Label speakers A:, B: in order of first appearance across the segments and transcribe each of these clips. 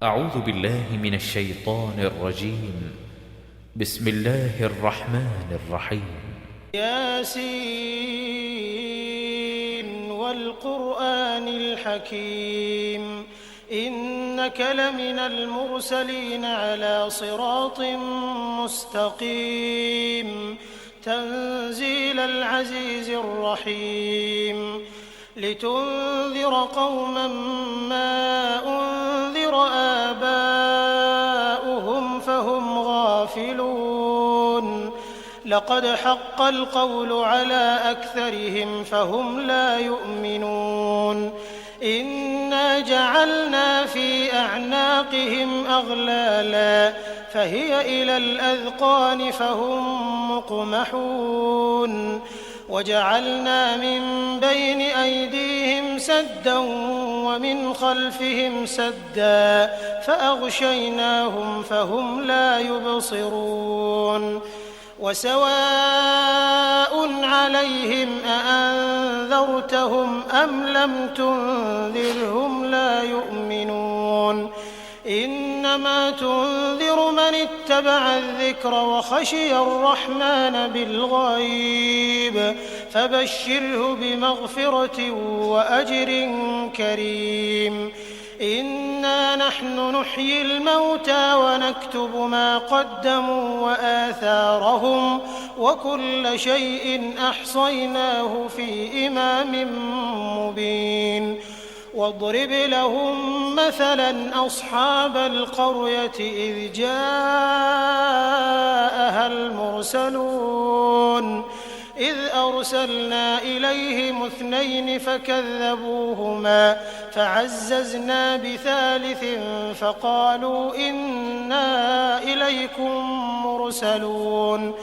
A: أعوذ بالله من الشيطان الرجيم. بسم الله الرحمن الرحيم.
B: ياسين والقرآن الحكيم إنك لمن المرسلين على صراط مستقيم تنزيل العزيز الرحيم لتنذر قوما ما أنذر آباؤهم فهم غافلون لقد حق القول على أكثرهم فهم لا يؤمنون إنا جعلنا في أعناقهم أغلالا فهي إلى الأذقان فهم مقمحون وجعلنا من بين أيديهم سدا ومن خلفهم سدا فأغشيناهم فهم لا يبصرون وسواء عليهم أأنذرتهم أم لم تنذرهم لا يؤمنون إنما تنذر من اتبع الذكر وخشي الرحمن بالغيب فبشره بمغفرة وأجر كريم إنا نحن نحيي الموتى ونكتب ما قدموا وآثارهم وكل شيء أحصيناه في إمام مبين واضرب لهم مثلا أصحاب القرية إذ جاءها المرسلون إذ أرسلنا إليهم 2 فكذبوهما فعززنا بثالث فقالوا إنا إليكم مرسلون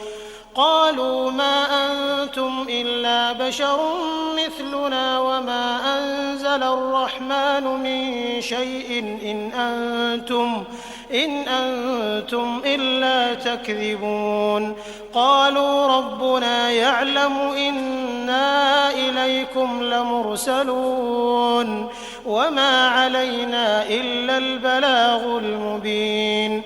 B: قالوا ما أنتم إلا بشر مثلنا وما أنزل الرحمن من شيء إن أنتم إلا تكذبون قالوا ربنا يعلم إنا إليكم لمرسلون وما علينا إلا البلاغ المبين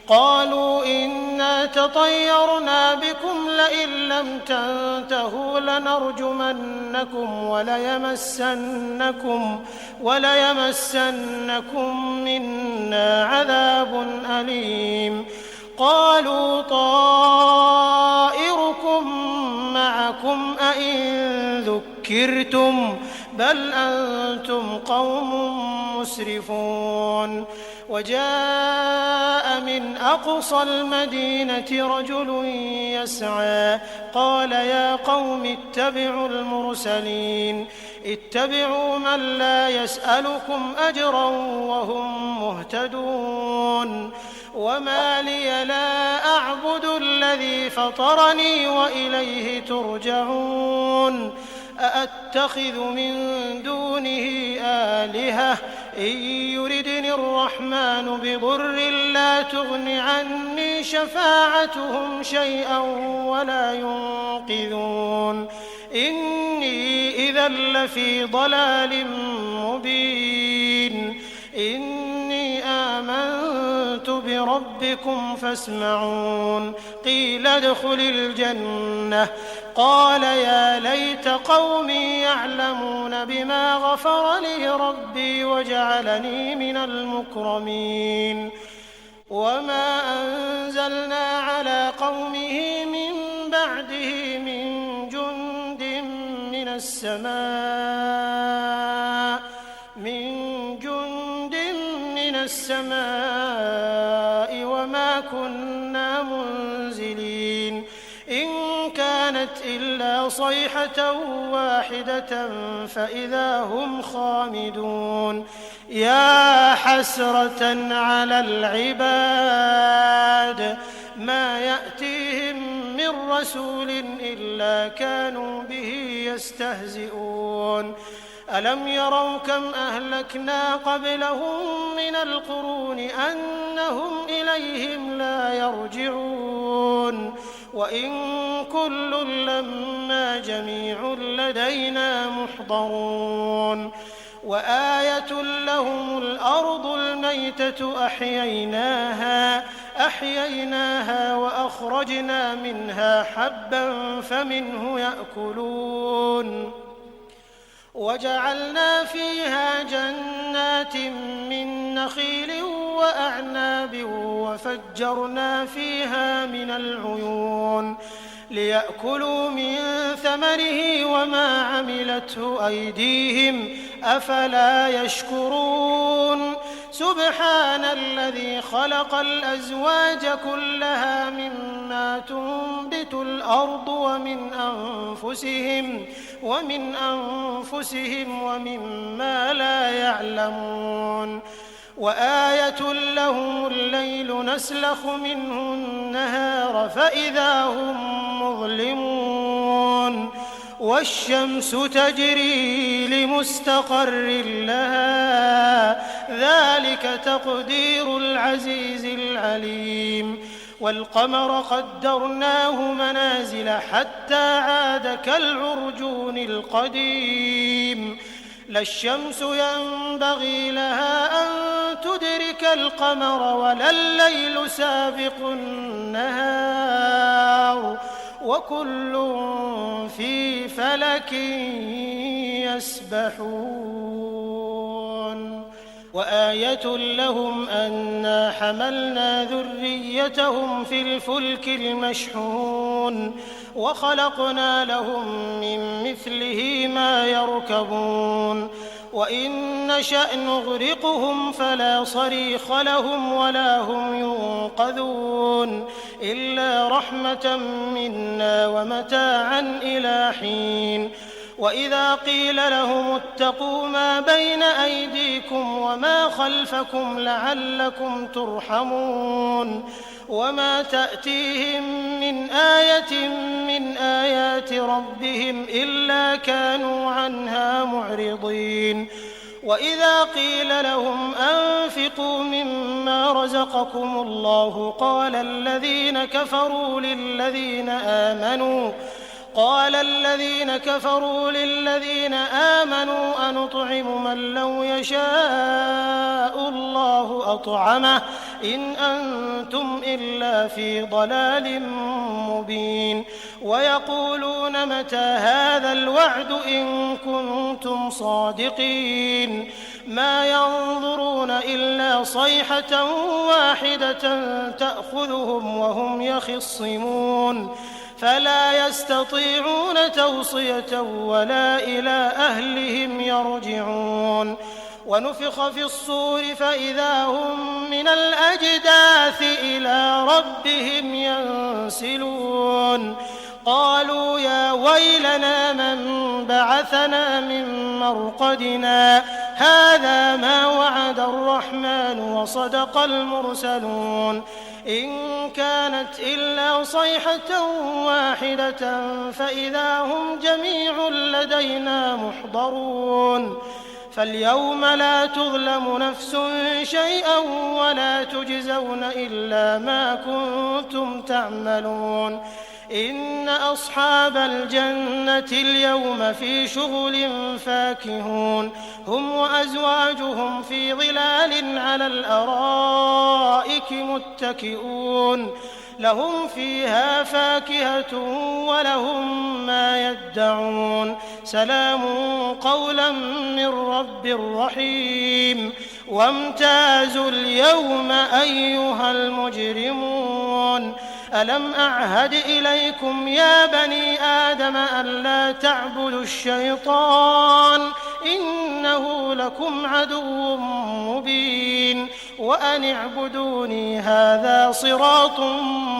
B: قالوا إنا تطيرنا بكم لئن لم تنتهوا لنرجمنكم وليمسنكم منا عذاب أليم قالوا طائركم معكم أئن ذكرتم بل أنتم قوم مسرفون وجاء من أقصى المدينة رجل يسعى قال يا قوم اتبعوا المرسلين اتبعوا من لا يسألكم أجرا وهم مهتدون وما لي لا أعبد الذي فطرني وإليه ترجعون أأتخذ من دونه آلهة إن يردني الرحمن بضر لا تغن عني شفاعتهم شيئا ولا ينقذون إني إذا لفي ضلال مبين إني آمنت بربكم فاسمعون قيل ادخل الجنة قال يا ليت قومي يعلمون بما غفر لي ربي وجعلني من المكرمين وما أنزلنا على قومه من بعده من جند من السماء وما كنا منزلين إن كانت إلا صيحة واحدة فإذا هم خامدون يا حسرة على العباد ما يأتيهم من رسول إلا كانوا به يستهزئون ألم يروا كم أهلكنا قبلهم من القرون أنهم إليهم لا يرجعون وإن كل لما جميع لدينا محضرون وآية لهم الأرض الميتة أحييناها وأخرجنا منها حبا فمنه يأكلون وجعلنا فيها جنات من نخيل وأعناب وفجرنا فيها من العيون ليأكلوا من ثمره وما عملته أيديهم أفلا يشكرون سبحان الذي خلق الأزواج كلها مما تنبت الأرض ومن أنفسهم ومما لا يعلمون وآية لهم الليل نسلخ منه النهار فإذا هم مظلمون والشمس تجري لمستقر لها ذلك تقدير العزيز العليم والقمر قدرناه منازل حتى عاد كالعرجون القديم لا الشمس ينبغي لها أن تدرك القمر ولا الليل سابق النهار وكل في فلك يسبحون وآية لهم أنا حملنا ذريتهم في الفلك المشحون وخلقنا لهم من مثله ما يركبون وإن نشأ نغرقهم فلا صريخ لهم ولا هم ينقذون إلا رحمة منا ومتاعا إلى حين وإذا قيل لهم اتقوا ما بين أيديكم وما خلفكم لعلكم ترحمون وما تأتيهم من آية من آيات ربهم إلا كانوا عنها معرضين وإذا قيل لهم أنفقوا مما رزقكم الله قال الذين كفروا للذين آمنوا أنطعم من لو يشاء الله أطعمه إن أنتم إلا في ضلال مبين ويقولون متى هذا الوعد إن كنتم صادقين ما ينظرون إلا صيحة واحدة تأخذهم وهم يخصمون فلا يستطيعون توصية ولا إلى أهلهم يرجعون ونفخ في الصور فإذا هم من الأجداث إلى ربهم ينسلون قالوا يا ويلنا من بعثنا من مرقدنا هذا ما وعد الرحمن وصدق المرسلون إن كانت إلا صيحة واحدة فإذا هم جميع لدينا محضرون فاليوم لا تظلم نفس شيئا ولا تجزون إلا ما كنتم تعملون إن أصحاب الجنة اليوم في شغل فاكهون هم وأزواجهم في ظلال على الأرائك متكئون لهم فيها فاكهة ولهم ما يدعون سلام قولا من رب رحيم وامتازوا اليوم أيها المجرمون ألم أعهد إليكم يا بني آدم ألا تعبدوا الشيطان إنه لكم عدو مبين وأن اعبدوني هذا صراط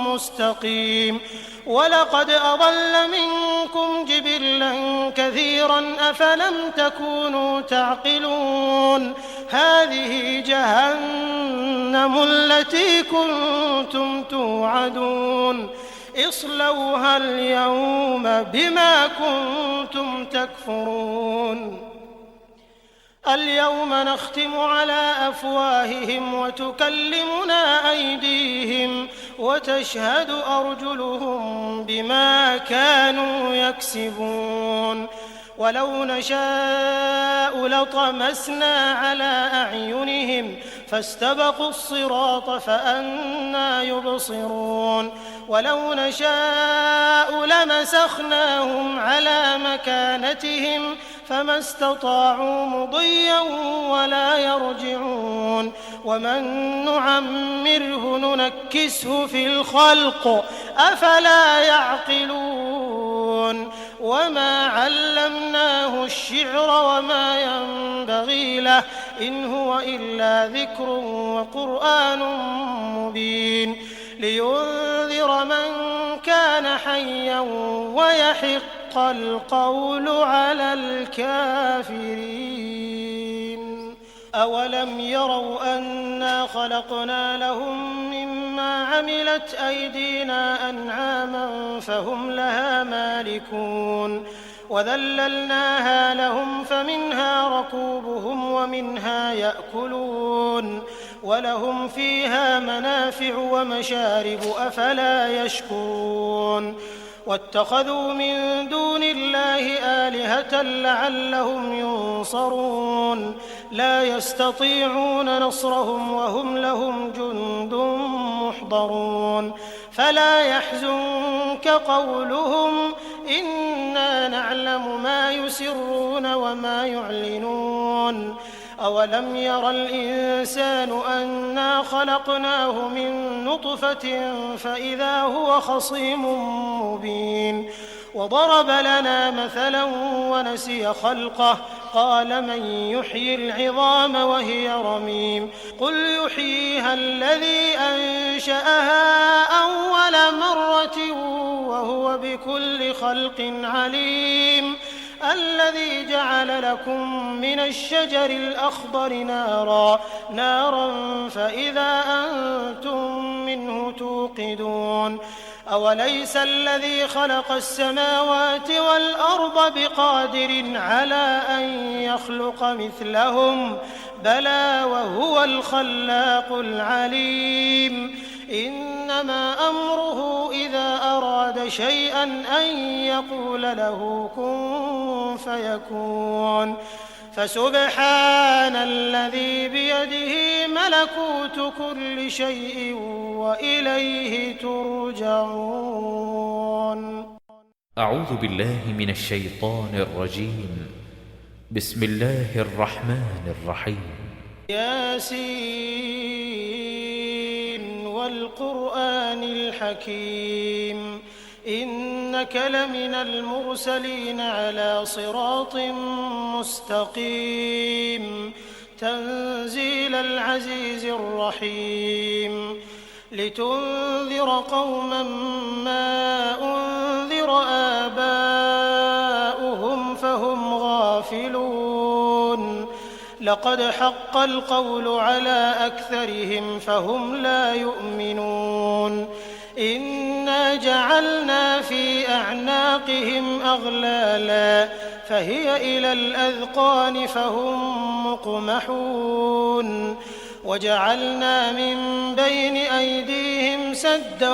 B: مستقيم ولقد أضل منكم جبلا كثيرا أفلم تكونوا تعقلون هذه جهنم التي كنتم توعدون اصلوها اليوم بما كنتم تكفرون اليوم نختم على أفواههم وتكلمنا أيديهم وتشهد أرجلهم بما كانوا يكسبون ولو نشاء لطمسنا على أعينهم فاستبقوا الصراط فأنى يبصرون ولو نشاء لمسخناهم على مكانتهم فما استطاعوا مضيا ولا يرجعون ومن نعمره ننكسه في الخلق أفلا يعقلون وما علمناه الشعر وما ينبغي له إن هو إلا ذكر وقرآن مبين لينذر من كان حيا ويحق القول على الكافرين أولم يروا أنا خلقنا لهم مما عملت أيدينا أنعاما فهم لها مالكون وذللناها لهم فمنها ركوبهم ومنها يأكلون ولهم فيها منافع ومشارب أفلا يشكرون واتخذوا من دون الله آلهة لعلهم ينصرون لا يستطيعون نصرهم وهم لهم جند محضرون فلا يحزنك قولهم إنا نعلم ما يسرون وما يعلنون أولم ير الإنسان أنا خلقناه من نطفة فإذا هو خصيم مبين وضرب لنا مثلا ونسي خلقه قال من يحيي العظام وهي رميم قل يحييها الذي أنشأها أول مرة وهو بكل خلق عليم الذي جعل لكم من الشجر الأخضر نارا فإذا أنتم منه توقدون أوليس الذي خلق السماوات والأرض بقادر على أن يخلق مثلهم بلى وهو الخلاق العليم إنما أمره إذا أراد شيئا أن يقول له كن فيكون فسبحان الذي بيده ملكوت كل شيء وإليه ترجعون.
A: أعوذ بالله من الشيطان الرجيم. بسم الله الرحمن الرحيم.
B: ياسين والقرآن الحكيم إنك لمن المرسلين على صراط مستقيم تنزيل العزيز الرحيم لتنذر قوما ما أنذر آباؤهم فهم غافلون لقد حق القول على أكثرهم فهم لا يؤمنون إنا جعلنا في أعناقهم أغلالا فهي إلى الأذقان فهم مقمحون وجعلنا من بين أيديهم سدا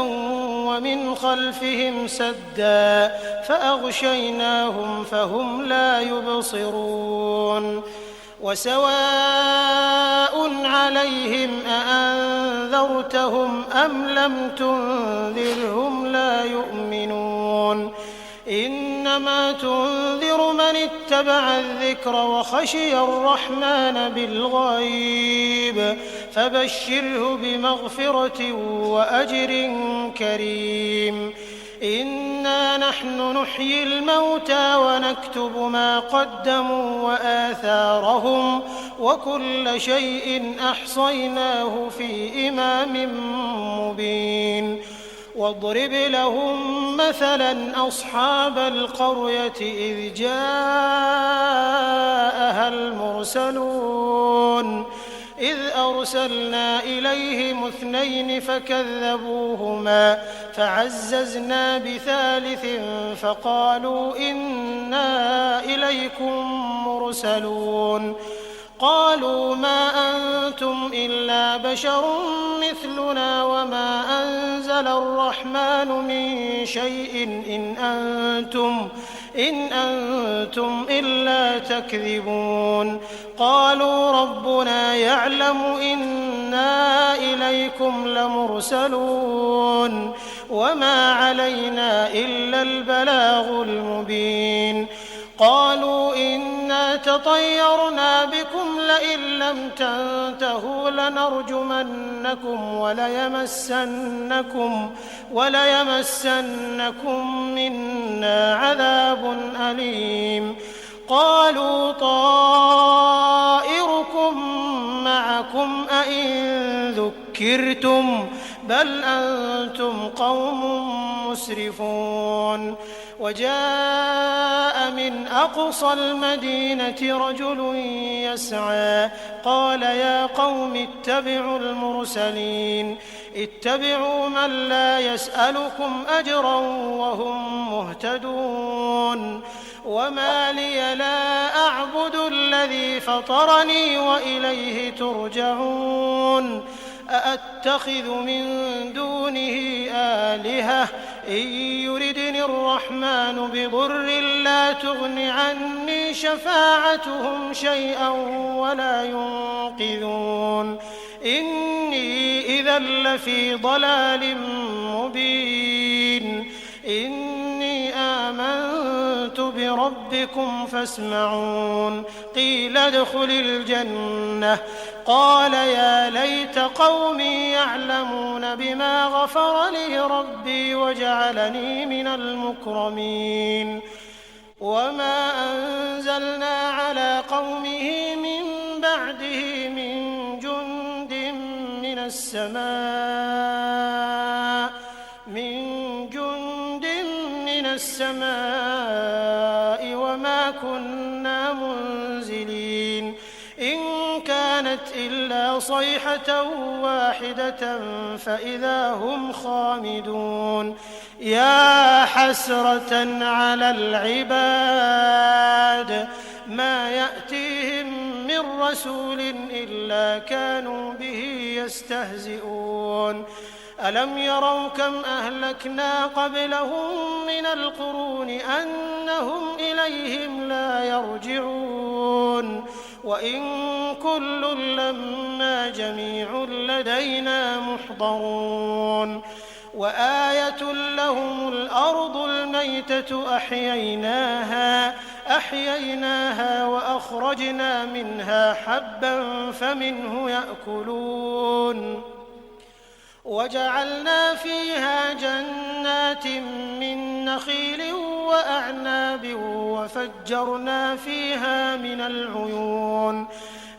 B: ومن خلفهم سدا فأغشيناهم فهم لا يبصرون وسواء عليهم أأنذرتهم أم لم تنذرهم لا يؤمنون إنما تنذر من اتبع الذكر وخشي الرحمن بالغيب فبشره بمغفرة وأجر كريم إنا نحن نحيي الموتى ونكتب ما قدموا وآثارهم وكل شيء أحصيناه في إمام مبين واضرب لهم مثلا أصحاب القرية إذ جاءها المرسلون إذ أرسلنا إليهم 2 فكذبوهما فعززنا بثالث فقالوا إنا إليكم مرسلون قالوا ما أنتم إلا بشر مثلنا وما أنزل الرحمن من شيء إن أنتم إلا تكذبون قالوا ربنا يعلم إنا إليكم لمرسلون وما علينا إلا البلاغ المبين قالوا إنا تطيرنا بكم لئن لم تنتهوا لنرجمنكم وليمسنكم منا عذاب أليم قالوا طائركم معكم أئن ذكرتم بل أنتم قوم مسرفون وجاء من أقصى المدينة رجل يسعى قال يا قوم اتبعوا المرسلين اتبعوا من لا يسألكم أجرا وهم مهتدون وما لي لا أعبد الذي فطرني وإليه ترجعون أأتخذ من دونه آلهة إن يردني الرحمن بضر لا تغن عني شفاعتهم شيئا ولا ينقذون إني إذا لفي ضلال مبين إني آمنت بربكم فاسمعون قيل ادخل الجنة قال يا ليت قومي يعلمون بما غفر لي ربي وجعلني من المكرمين وما أنزلنا على قومه من بعده من جند من السماء وما كنا منزلين إن كانت إلا صيحة واحدة فإذا هم خامدون يا حسرة على العباد ما يأتيهم من رسول إلا كانوا به يستهزئون ألم يروا كم أهلكنا قبلهم من القرون أنهم إليهم لا يرجعون وإن كل لما جميع لدينا محضرون وآية لهم الأرض الميتة أحييناها وأخرجنا منها حبا فمنه يأكلون وجعلنا فيها جنات من نخيل وأعناب وفجرنا فيها من العيون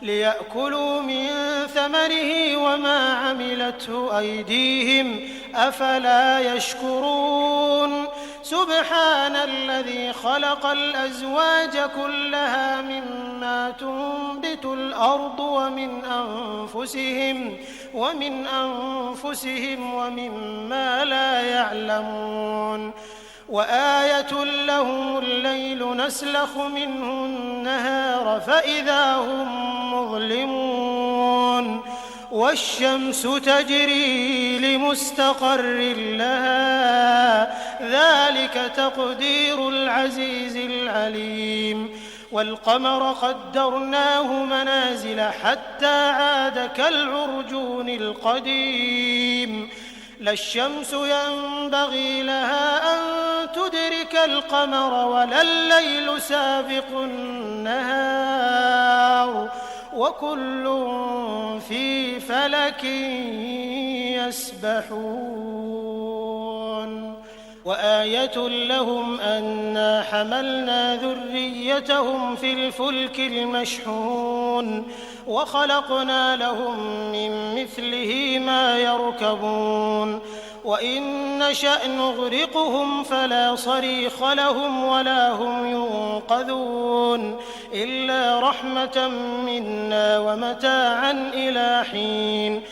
B: ليأكلوا من ثمره وما عملته أيديهم أفلا يشكرون سبحان الذي خلق الأزواج كلها مما تنبت الأرض ومن أنفسهم ومما لا يعلمون وآية لهم الليل نسلخ منه النهار فإذا هم مظلمون والشمس تجري لمستقر لها ذلك تقدير العزيز العليم والقمر قدرناه منازل حتى عاد كالعرجون القديم لا الشمس ينبغي لها أن تدرك القمر ولا الليل سابق النهار وكل في فلك يسبحون وآية لهم أنا حملنا ذريتهم في الفلك المشحون وخلقنا لهم من مثله ما يركبون وإن نشأ نغرقهم فلا صريخ لهم ولا هم ينقذون إلا رحمة منا ومتاعا إلى حين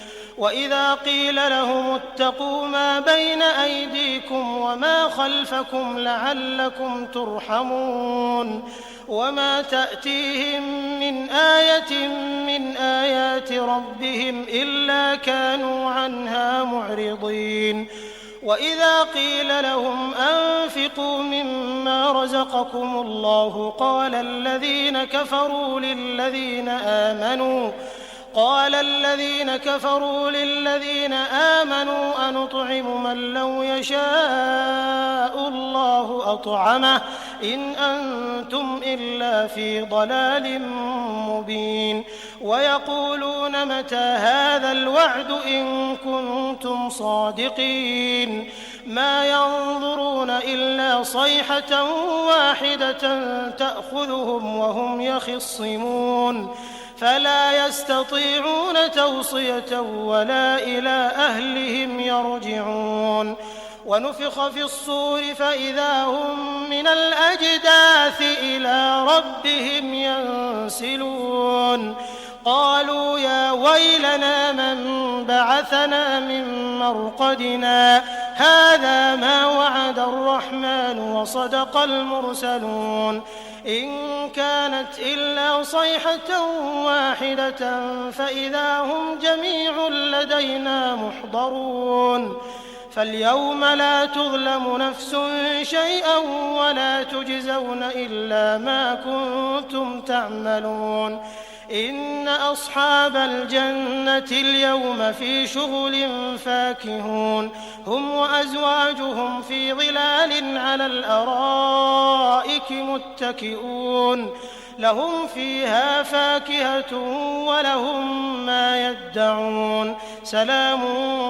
B: وإذا قيل لهم اتقوا ما بين أيديكم وما خلفكم لعلكم ترحمون وما تأتيهم من آية من آيات ربهم إلا كانوا عنها معرضين وإذا قيل لهم أنفقوا مما رزقكم الله قال الذين كفروا للذين آمنوا أنطعم من لو يشاء الله أطعمه إن أنتم إلا في ضلال مبين ويقولون متى هذا الوعد إن كنتم صادقين ما ينظرون إلا صيحة واحدة تأخذهم وهم يخصمون فلا يستطيعون توصية ولا إلى أهلهم يرجعون ونفخ في الصور فإذا هم من الأجداث إلى ربهم ينسلون قالوا يا ويلنا من بعثنا من مرقدنا هذا ما وعد الرحمن وصدق المرسلون إن كانت إلا صيحة واحدة فإذا هم جميع لدينا محضرون فاليوم لا تظلم نفس شيئا ولا تجزون إلا ما كنتم تعملون إن أصحاب الجنة اليوم في شغل فاكهون هم وأزواجهم في ظلال على الأرائك متكئون لهم فيها فاكهة ولهم ما يدعون سلام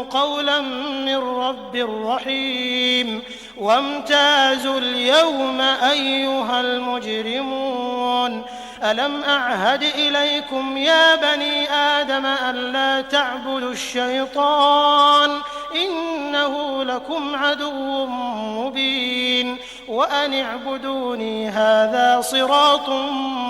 B: قولا من رب رحيم وامتازوا اليوم أيها المجرمون ألم أعهد إليكم يا بني آدم ألا تعبدوا الشيطان إنه لكم عدو مبين وأن اعبدوني هذا صراط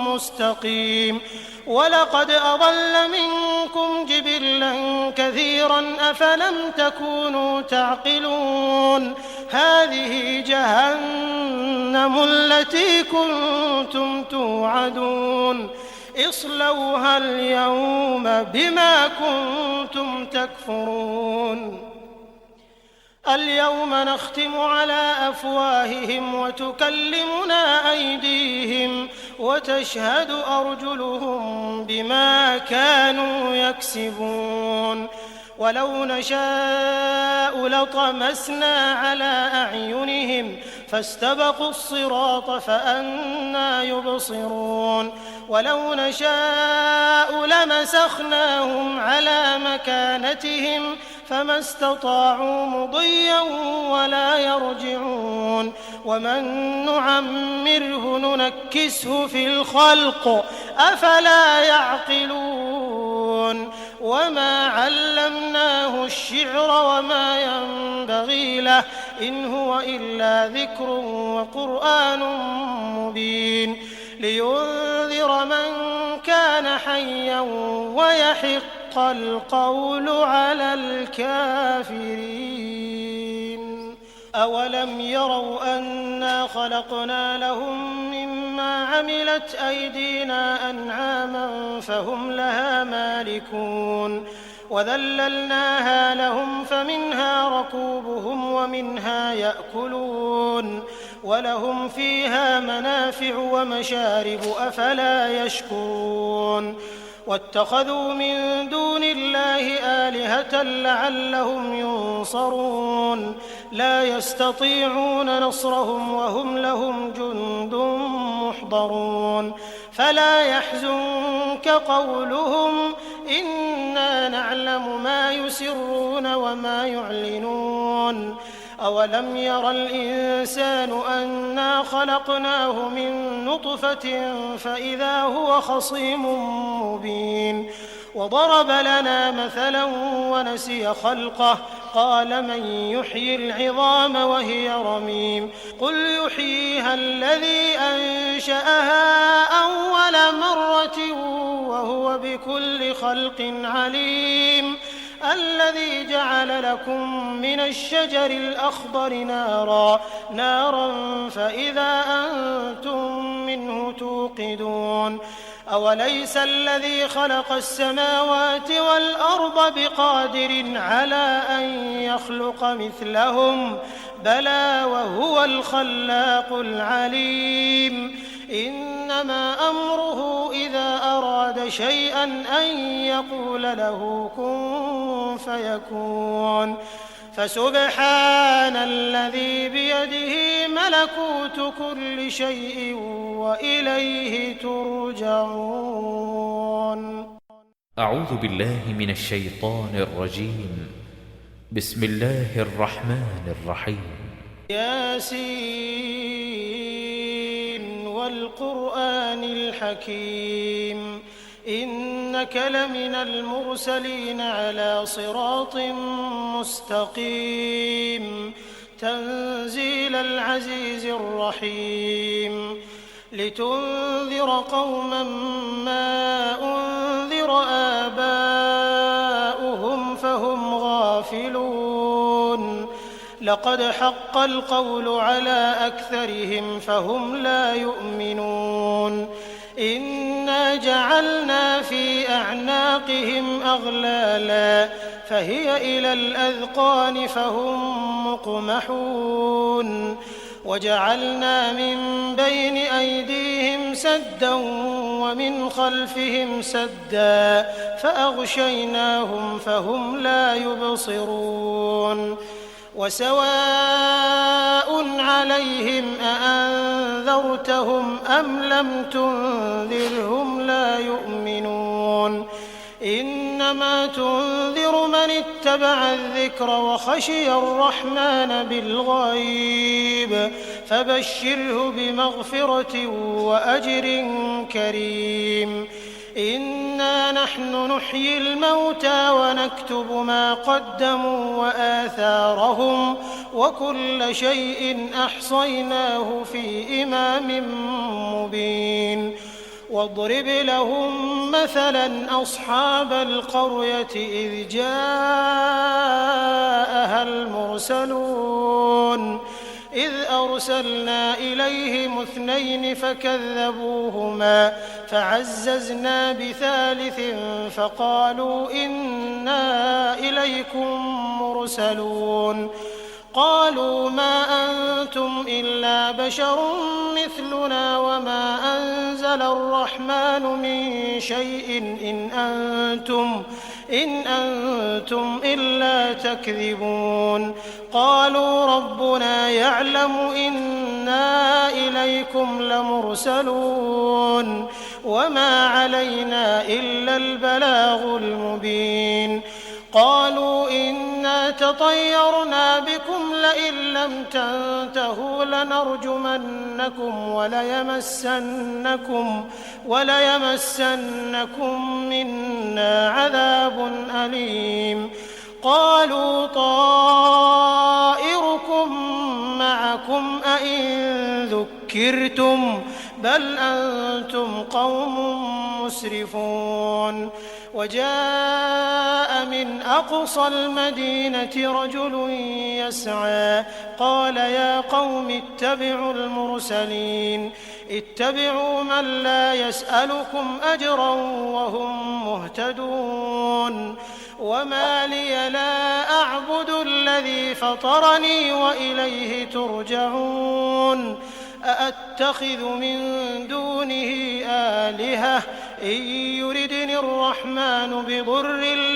B: مستقيم ولقد أضل منكم جبلا كثيرا أفلم تكونوا تعقلون هذه جهنم التي كنتم توعدون اصلوها اليوم بما كنتم تكفرون اليوم نختم على أفواههم وتكلمنا أيديهم وتشهد أرجلهم بما كانوا يكسبون ولو نشاء لطمسنا على أعينهم فاستبقوا الصراط فأنى يبصرون ولو نشاء لمسخناهم على مكانتهم فما استطاعوا مضيا ولا يرجعون ومن نعمره ننكسه في الخلق أفلا يعقلون وما علمناه الشعر وما ينبغي له إن هو إلا ذكر وقرآن مبين لينذر من كان حيا ويحق القول على الكافرين أولم يروا أنا خلقنا لهم مما عملت أيدينا أنعاما فهم لها مالكون وذللناها لهم فمنها ركوبهم ومنها يأكلون ولهم فيها منافع ومشارب أفلا يشكرون واتخذوا من دون الله آلهة لعلهم ينصرون لا يستطيعون نصرهم وهم لهم جند محضرون فلا يحزنك قولهم إنا نعلم ما يسرون وما يعلنون أولم ير الإنسان أنا خلقناه من نطفة فإذا هو خصيم مبين وضرب لنا مثلا ونسي خلقه قال من يحيي العظام وهي رميم قل يحييها الذي أنشأها أول مرة وهو بكل خلق عليم الذي جعل لكم من الشجر الأخضر نارا فإذا أنتم منه توقدون أوليس الذي خلق السماوات والأرض بقادر على أن يخلق مثلهم بلى وهو الخلاق العليم إنما أمره إذا أراد شيئا أن يقول له كن فيكون فسبحان الذي بيده ملكوت كل شيء وإليه ترجعون.
A: أعوذ بالله من الشيطان الرجيم. بسم الله الرحمن الرحيم.
B: ياسين والقرآن الحكيم إنك لمن المرسلين على صراط مستقيم تنزيل العزيز الرحيم لتنذر قوما ما أنذر آباؤهم فهم غافلون لقد حق القول على أكثرهم فهم لا يؤمنون إنا جعلنا في أعناقهم أغلالا فهي إلى الأذقان فهم مقمحون وجعلنا من بين أيديهم سدا ومن خلفهم سدا فأغشيناهم فهم لا يبصرون وسواء عليهم أأنذرتهم أم لم تنذرهم لا يؤمنون إنما تنذر من اتبع الذكر وخشي الرحمن بالغيب فبشره بمغفرة وأجر كريم إنا نحن نحيي الموتى ونكتب ما قدموا وآثارهم وكل شيء أحصيناه في إمام مبين واضرب لهم مثلا أصحاب القرية إذ جاءها المرسلون إذ أرسلنا إليهم 2 فكذبوهما فعززنا بثالث فقالوا إنا إليكم مرسلون قالوا ما أنتم إلا بشر مثلنا وما أنزل الرحمن من شيء إن أنتم إلا تكذبون قالوا ربنا يعلم إنا إليكم لمرسلون وما علينا إلا البلاغ المبين قالوا إنا تطيرنا بكم لئن لم تنتهوا لنرجمنكم وليمسنكم منا عذاب أليم قالوا طائركم معكم أئن ذكرتم بل أنتم قوم مسرفون وجاء من أقصى المدينة رجل يسعى قال يا قوم اتبعوا المرسلين اتبعوا من لا يسألكم أجرا وهم مهتدون وما لي لا أعبد الذي فطرني وإليه ترجعون أأتخذ من دونه آلهة إن يردني الرحمن بضر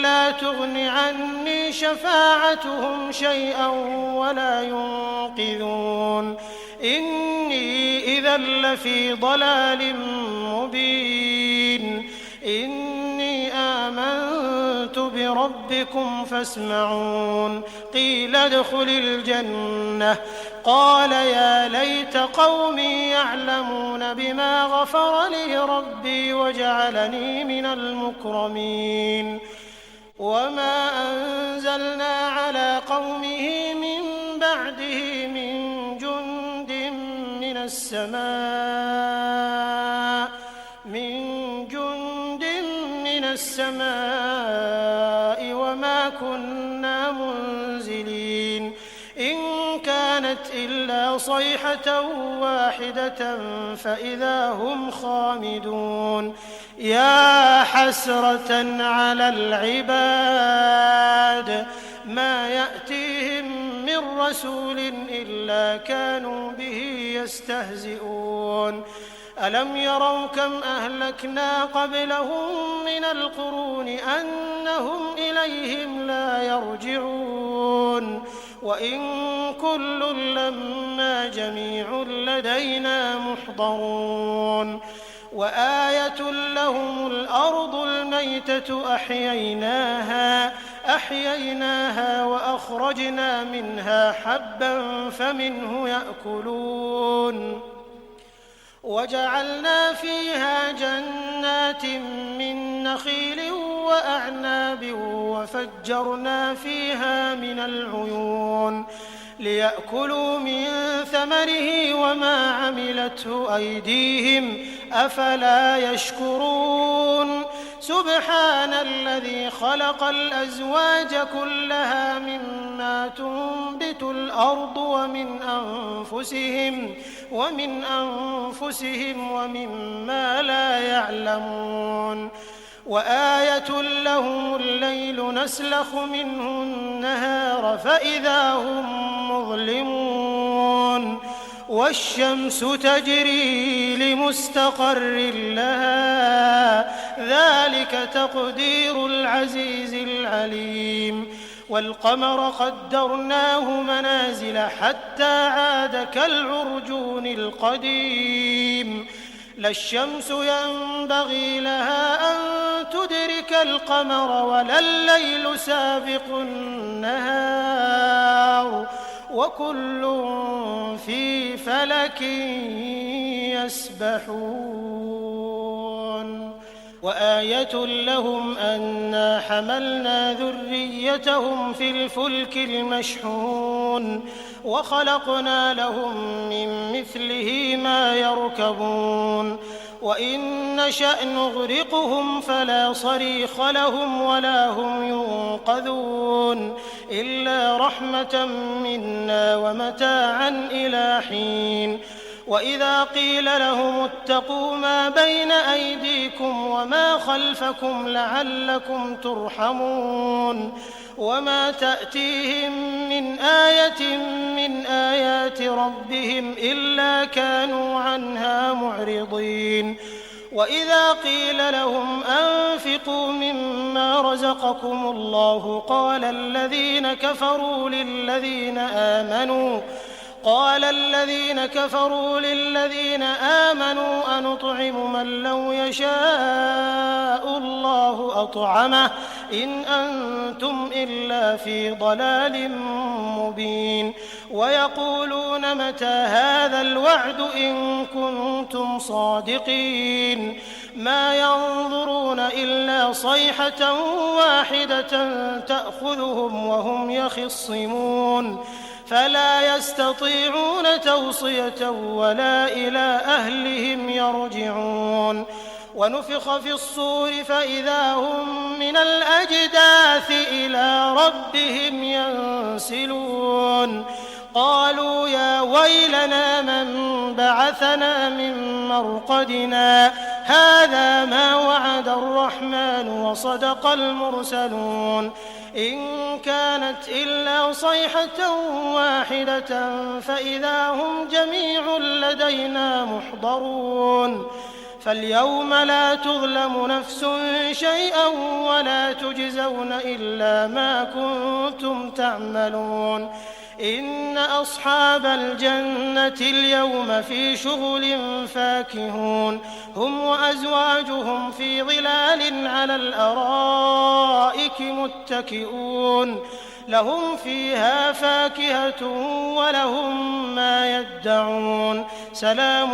B: لا تغن عني شفاعتهم شيئا ولا ينقذون إني إذا لفي ضلال مبين إني آمنت بربكم فاسمعون قيل ادخل الجنة قال يا ليت قومي يعلمون بما غفر لي ربي وجعلني من المكرمين وما أنزلنا على قومه من بعده من جند من السماء وما كُنَّا مُنزِلِينَ إِن كَانَتْ إِلَّا صَيْحَةً وَاحِدَةً فَإِذَا هُمْ خَامِدُونَ يَا حَسْرَةً عَلَى الْعِبَادِ مَا يَأْتِيهِم مِّن رَّسُولٍ إِلَّا كَانُوا بِهِ يَسْتَهْزِئُونَ أَلَمْ يَرَوْا كَمْ أَهْلَكْنَا قَبْلَهُم مِّنَ الْقُرُونِ أَنَّهُمْ إِلَيْهِمْ لَا يَرْجِعُونَ وَإِن كُلٌّ لَّمَّا جَمِيعٌ لَّدَيْنَا مُحْضَرُونَ وَآيَةٌ لَّهُمُ الْأَرْضُ الْمَيْتَةُ أَحْيَيْنَاهَا وَأَخْرَجْنَا مِنْهَا حَبًّا فَمِنْهُ يَأْكُلُونَ وَجَعَلْنَا فِيهَا جَنَّاتٍ مِّن نَّخِيلٍ وَأَعْنَابٍ وَفَجَّرْنَا فِيهَا مِنَ الْعُيُونِ لِيَأْكُلُوا مِن ثَمَرِهِ وَمَا عَمِلَتْهُ أَيْدِيهِمْ أَفَلَا يَشْكُرُونَ سُبْحَانَ الَّذِي خَلَقَ الْأَزْوَاجَ كُلَّهَا مِمَّا تُنبِتُ الْأَرْضُ وَمِنْ أَنفُسِهِمْ وَمِمَّا لَا يَعْلَمُونَ وَآيَةٌ لَّهُمُ اللَّيْلُ نَسْلَخُ مِنْهُ النَّهَارَ فَإِذَا هُم مُّظْلِمُونَ وَالشَّمْسُ تَجْرِي لِمُسْتَقَرٍّ لَّهَا ذَلِكَ تَقْدِيرُ الْعَزِيزِ الْعَلِيمِ وَالْقَمَرَ قَدَّرْنَاهُ مَنَازِلَ حَتَّىٰ عَادَ كَالْعُرْجُونِ الْقَدِيمِ لا الشَّمْسُ يَنبَغِي لَهَا أَن تُدْرِكَ الْقَمَرَ وَلَا اللَّيْلُ سَابِقُ النَّهَارِ وَكُلٌّ فِي فَلَكٍ يَسْبَحُونَ وَآيَةٌ لَّهُمْ أَنَّا حَمَلْنَا ذُرِّيَّتَهُمْ فِي الْفُلْكِ الْمَشْحُونِ وَخَلَقْنَا لَهُم مِّن مِّثْلِهِ مَا يَرْكَبُونَ وَإِن نَّشَأْ نُغْرِقْهُمْ فَلَا صَرِيخَ لَهُمْ وَلَا هُمْ يُنقَذُونَ إِلَّا رَحْمَةً مِّنَّا وَمَتَاعًا إِلَىٰ حِينٍ وَإِذَا قِيلَ لَهُمُ اتَّقُوا مَا بَيْنَ أَيْدِيكُمْ وَمَا خَلْفَكُمْ لَعَلَّكُمْ تُرْحَمُونَ وَمَا تَأْتِيهِم مِّنْ آيَةٍ مِّنْ آيَاتِ رَبِّهِمْ إِلَّا كَانُوا عَنْهَا مُعْرِضِينَ وَإِذَا قِيلَ لَهُمْ أَنفِقُوا مِمَّا رَزَقَكُمُ اللَّهُ قَالَ الَّذِينَ كَفَرُوا لِلَّذِينَ آمَنُوا أَنُطْعِمُ مَن لَّوْ يَشَاءُ اللَّهُ أَطْعَمَهُ إِنْ أَنتُمْ إِلَّا فِي ضَلَالٍ مُّبِينٍ وَيَقُولُونَ مَتَىٰ هَٰذَا الْوَعْدُ إِن كُنتُمْ صَادِقِينَ مَا يَنظُرُونَ إِلَّا صَيْحَةً وَاحِدَةً تَأْخُذُهُمْ وَهُمْ يَخِصِّمُونَ فَلَا يَسْتَطِيعُونَ تَوْصِيَةً وَلَا إِلَىٰ أَهْلِهِمْ يَرْجِعُونَ وَنُفِخَ فِي الصُّورِ فَإِذَا هُم مِّنَ الْأَجْدَاثِ إِلَىٰ رَبِّهِمْ يَنسِلُونَ قَالُوا يَا وَيْلَنَا مَن بَعَثَنَا مِن مَّرْقَدِنَا هَٰذَا مَا وَعَدَ الرَّحْمَٰنُ وَصَدَقَ الْمُرْسَلُونَ إِن كَانَتْ إِلَّا صَيْحَةً وَاحِدَةً فَإِذَا هُمْ جَمِيعٌ لَّدَيْنَا مُحْضَرُونَ فَالْيَوْمَ لَا تُظْلَمُ نَفْسٌ شَيْئًا وَلَا تُجْزَوْنَ إِلَّا مَا كُنتُمْ تَعْمَلُونَ إِنَّ أَصْحَابَ الْجَنَّةِ الْيَوْمَ فِي شُغُلٍ فَاكِهُونَ هُمْ وَأَزْوَاجُهُمْ فِي ظِلَالٍ عَلَى الْأَرَائِكِ مُتَّكِئُونَ لَهُمْ فِيهَا فَاكِهَةٌ وَلَهُم مَّا يَدَّعُونَ سَلَامٌ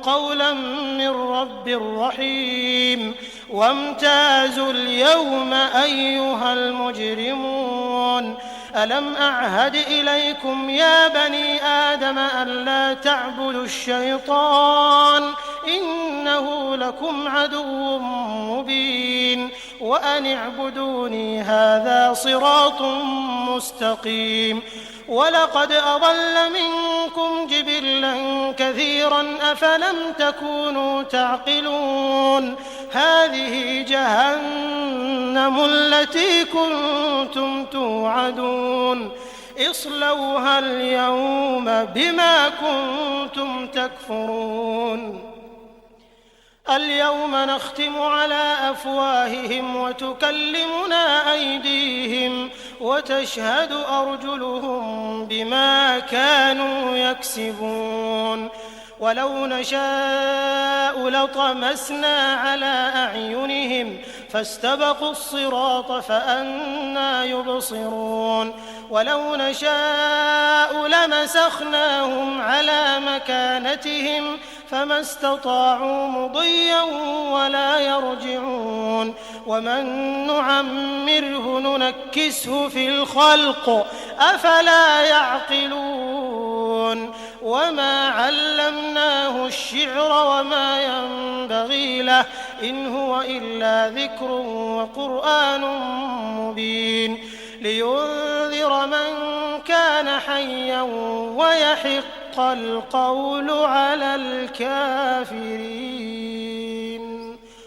B: قَوْلًا مِّن رَّبٍّ رَّحِيمٍ وَامْتَازُوا الْيَوْمَ أَيُّهَا الْمُجْرِمُونَ أَلَمْ أَعْهَدْ إِلَيْكُمْ يَا بَنِي آدَمَ أَلَّا تَعْبُدُوا الشَّيْطَانَ إِنَّهُ لَكُمْ عَدُوٌّ مُّبِينٌ وأن اعبدوني هذا صراط مستقيم ولقد أضل منكم جبلا كثيرا أفلم تكونوا تعقلون هذه جهنم التي كنتم توعدون اصلوها اليوم بما كنتم تكفرون اليوم نختم على أفواههم وتكلمنا أيديهم وتشهد أرجلهم بما كانوا يكسبون ولو نشاء لطمسنا على أعينهم فاستبقوا الصراط فأنى يبصرون ولو نشاء لمسخناهم على مكانتهم فما استطاعوا مضيا ولا يرجعون ومن نعمره ننكسه في الخلق أفلا يعقلون وما علمناه الشعر وما ينبغي له إن هو إلا ذكر وقرآن مبين لينذر من كان حيا ويحق القول على الكافرين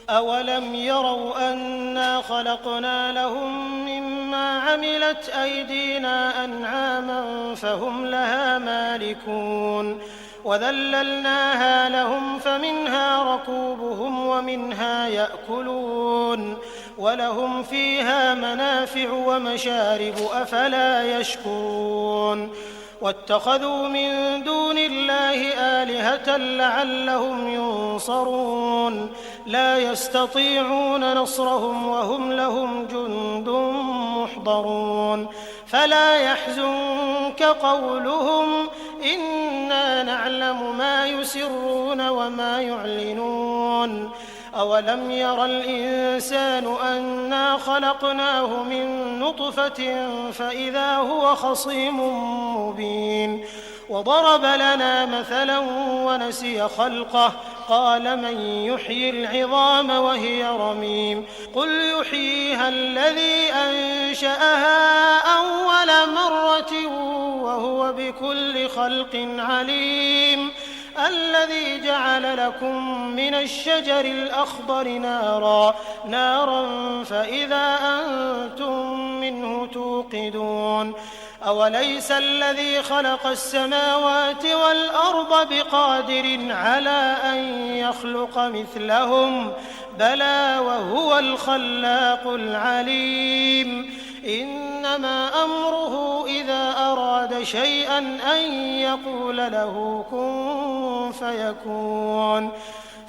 B: أولم يروا أنا خلقنا لهم مما عملت أيدينا أنعاما فهم لها مالكون وذللناها لهم فمنها ركوبهم ومنها يأكلون ولهم فيها منافع ومشارب أفلا يشكرون واتخذوا من دون الله آلهة لعلهم ينصرون لا يستطيعون نصرهم وهم لهم جند محضرون فلا يحزنك قولهم إنا نعلم ما يسرون وما يعلنون أولم ير الإنسان أنا خلقناه من نطفة فإذا هو خصيم مبين وضرب لنا مثلا ونسي خلقه قال من يحيي العظام وهي رميم قل يحييها الذي أنشأها أول مرة وهو بكل خلق عليم الذي جعل لكم من الشجر الأخضر نارا فإذا أنتم منه توقدون أوليس الذي خلق السماوات والأرض بقادر على أن يخلق مثلهم بلى وهو الخلاق العليم إنما أمره إذا أراد شيئا أن يقول له كن فيكون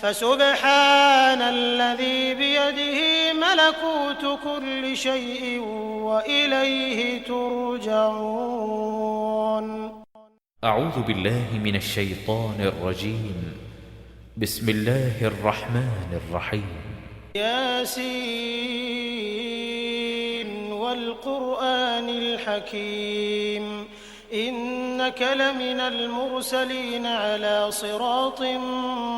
B: فسبحان الذي بيده ملكوت كل شيء وإليه ترجعون
A: أعوذ بالله من الشيطان الرجيم بسم الله الرحمن الرحيم
B: ياسين والقرآن الحكيم إنك لمن المرسلين على صراط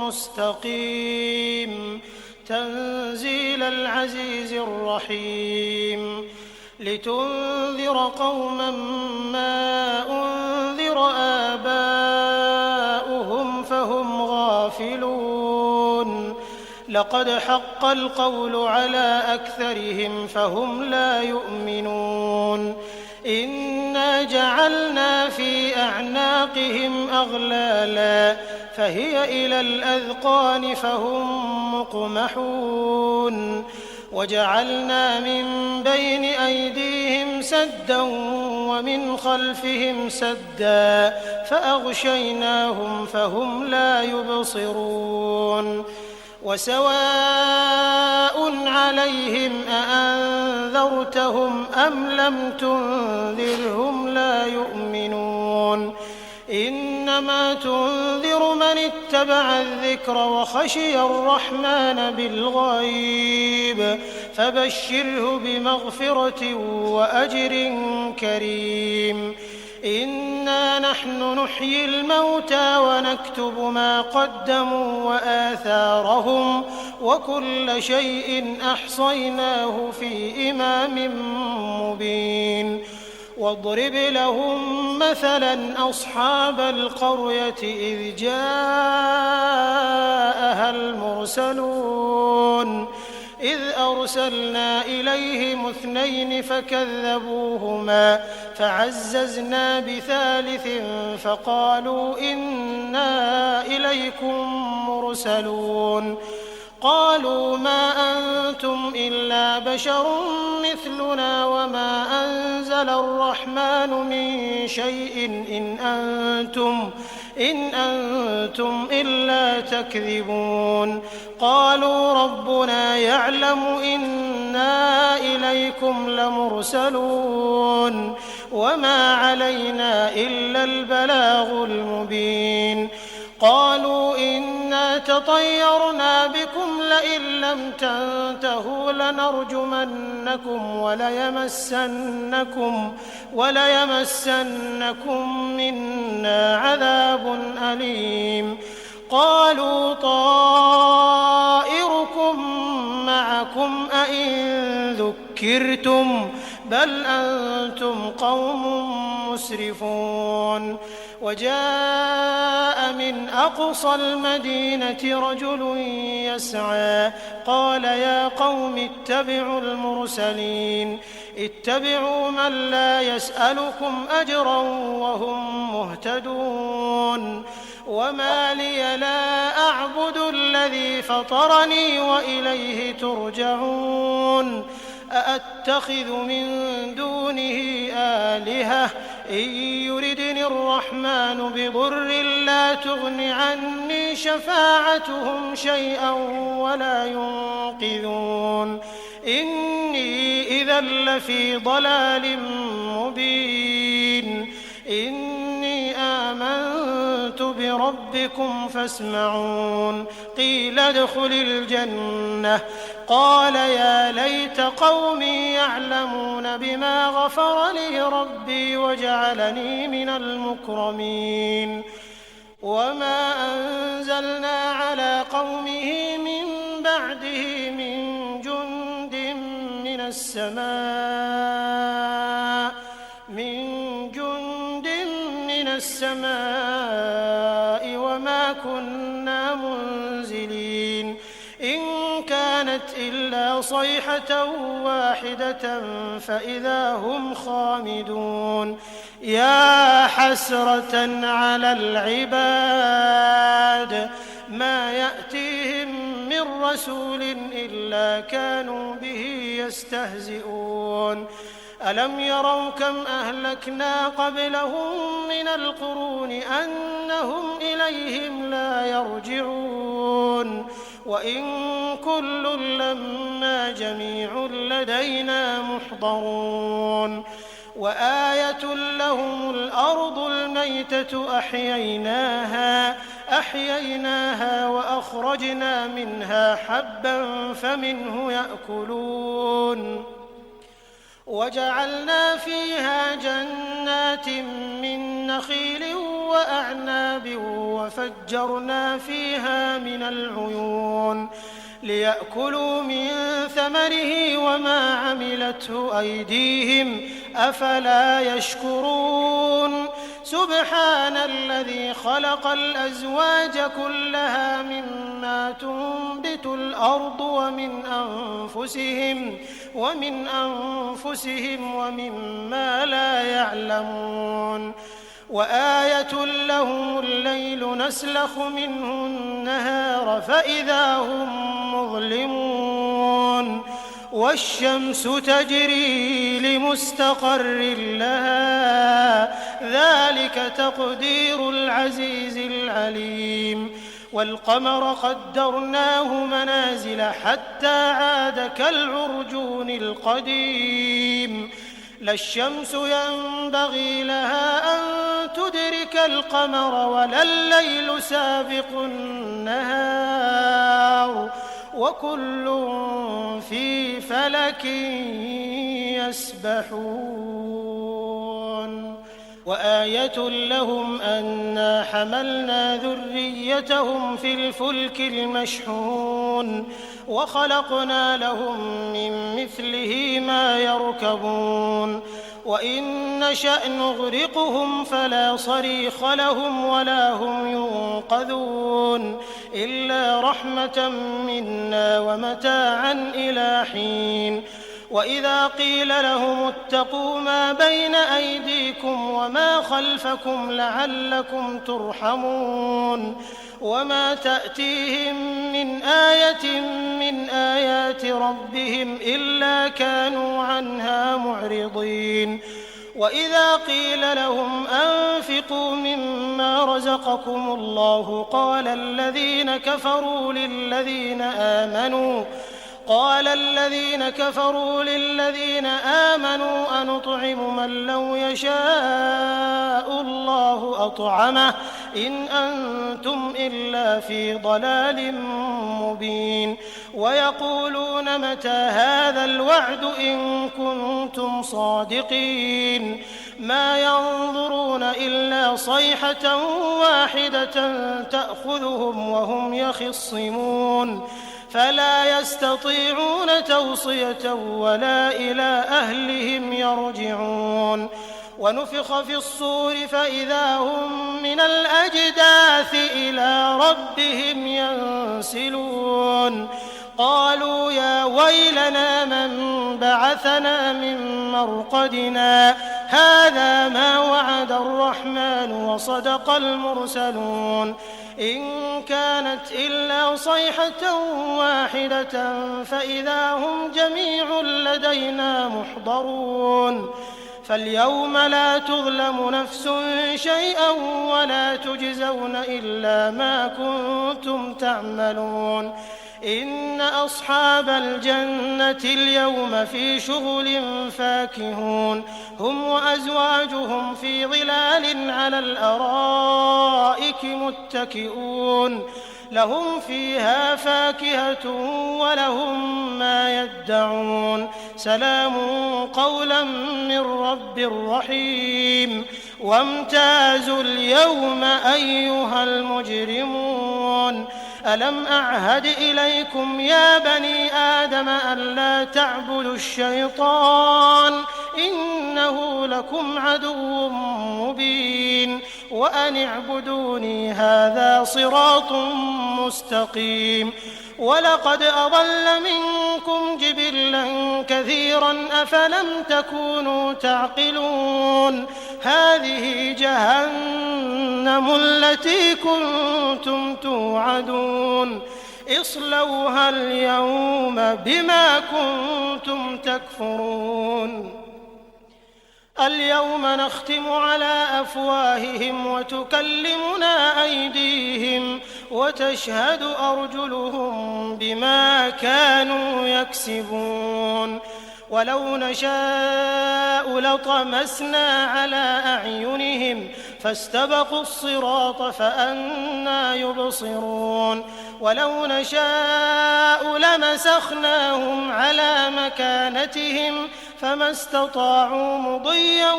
B: مستقيم تنزيل العزيز الرحيم لتنذر قوما ما أنذر آباؤهم فهم غافلون لقد حق القول على أكثرهم فهم لا يؤمنون إنا جعلنا في أعناقهم أغلالا فهي إلى الأذقان فهم مقمحون وجعلنا من بين أيديهم سدا ومن خلفهم سدا فأغشيناهم فهم لا يبصرون وسواء عليهم أأنذرتهم أم لم تنذرهم لا يؤمنون إنما تنذر من اتبع الذكر وخشي الرحمن بالغيب فبشره بمغفرة وأجر كريم إنا نحن نحيي الموتى ونكتب ما قدموا وآثارهم وكل شيء أحصيناه في إمام مبين واضرب لهم مثلا أصحاب القرية إذ جاءها المرسلون إذ أرسلنا إليهم 2 فكذبوهما فعززنا بثالث فقالوا إنا إليكم مرسلون قالوا ما أنتم إلا بشر مثلنا وما أنزل الرحمن من شيء إن أنتم إلا تكذبون قالوا ربنا يعلم إنا إليكم لمرسلون وما علينا إلا البلاغ المبين قالوا إنا تطيرنا بكم لئن لم تنتهوا لنرجمنكم وليمسنكم منا عذاب أليم قالوا طائركم معكم أئن ذكرتم بل أنتم قوم مسرفون وجاء من أقصى المدينة رجل يسعى قال يا قوم اتبعوا المرسلين اتبعوا من لا يسألكم أجرا وهم مهتدون وما لي لا أعبد الذي فطرني وإليه ترجعون أأتخذ من دونه آلهة إن يردني الرحمن بضر لا تغن عني شفاعتهم شيئا ولا ينقذون إني إذا لفي ضلال مبين إني آمنت بربكم فاسمعون قيل ادخل الجنة قال يا ليت قومي يعلمون بما غفر لي ربي وجعلني من المكرمين وما أنزلنا على قومه من بعده من جند من السماء وما كنا منزلين إن كانت إلا صيحة واحدة فإذا هم خامدون يا حسرة على العباد ما يأتيهم من رسول إلا كانوا به يستهزئون ألم يروا كم أهلكنا قبلهم من القرون أنهم إليهم لا يرجعون وإن كل لما جميع لدينا محضرون وآية لهم الأرض الميتة أحييناها وأخرجنا منها حبا فمنه يأكلون وجعلنا فيها جنات من نخيل وأعناب وفجرنا فيها من العيون ليأكلوا من ثمره وما عملته أيديهم أفلا يشكرون سبحان الذي خلق الأزواج كلها مما تنبت الأرض ومن أنفسهم ومما لا يعلمون وآية لهم الليل نسلخ منه النهار فإذا هم مظلمون والشمس تجري لمستقر لها ذلك تقدير العزيز العليم والقمر قدرناه منازل حتى عاد كالعرجون القديم لا الشمس ينبغي لها أن تدرك القمر ولا الليل سابق النهار وكل في فلك يسبحون وآية لهم أنا حملنا ذريتهم في الفلك المشحون وخلقنا لهم من مثله ما يركبون وإن نشأ نغرقهم فلا صريخ لهم ولا هم ينقذون إلا رحمة منا ومتاعا إلى حين وإذا قيل لهم اتقوا ما بين أيديكم وما خلفكم لعلكم ترحمون وما تأتيهم من آية من آيات ربهم إلا كانوا عنها معرضين وإذا قيل لهم أنفقوا مما رزقكم الله قال الذين كفروا للذين آمنوا أنطعم من لو يشاء الله أطعمه إن أنتم إلا في ضلال مبين ويقولون متى هذا الوعد إن كنتم صادقين ما ينظرون إلا صيحة واحدة تأخذهم وهم يخصمون فلا يستطيعون توصية ولا إلى أهلهم يرجعون ونفخ في الصور فإذا هم من الأجداث إلى ربهم ينسلون قالوا يا ويلنا من بعثنا من مرقدنا هذا ما وعد الرحمن وصدق المرسلون إن كانت إلا صيحة واحدة فإذا هم جميع لدينا محضرون فاليوم لا تظلم نفس شيئا ولا تجزون إلا ما كنتم تعملون إن أصحاب الجنة اليوم في شغل فاكهون هم وأزواجهم في ظلال على الأرائك متكئون لهم فيها فاكهة ولهم ما يدعون سلام قولا من رب رحيم وامتازوا اليوم أيها المجرمون ألم أعهد إليكم يا بني آدم ألا تعبدوا الشيطان إنه لكم عدو مبين وأن اعبدوني هذا صراط مستقيم ولقد أضل منكم جبلا كثيرا أفلم تكونوا تعقلون هذه جهنم التي كنتم توعدون اصلوها اليوم بما كنتم تكفرون اليوم نختم على أفواههم وتكلمنا أيديهم وتشهد أرجلهم بما كانوا يكسبون ولو نشاء لطمسنا على أعينهم فاستبقوا الصراط فأنى يبصرون ولو نشاء لمسخناهم على مكانتهم فما استطاعوا مضيا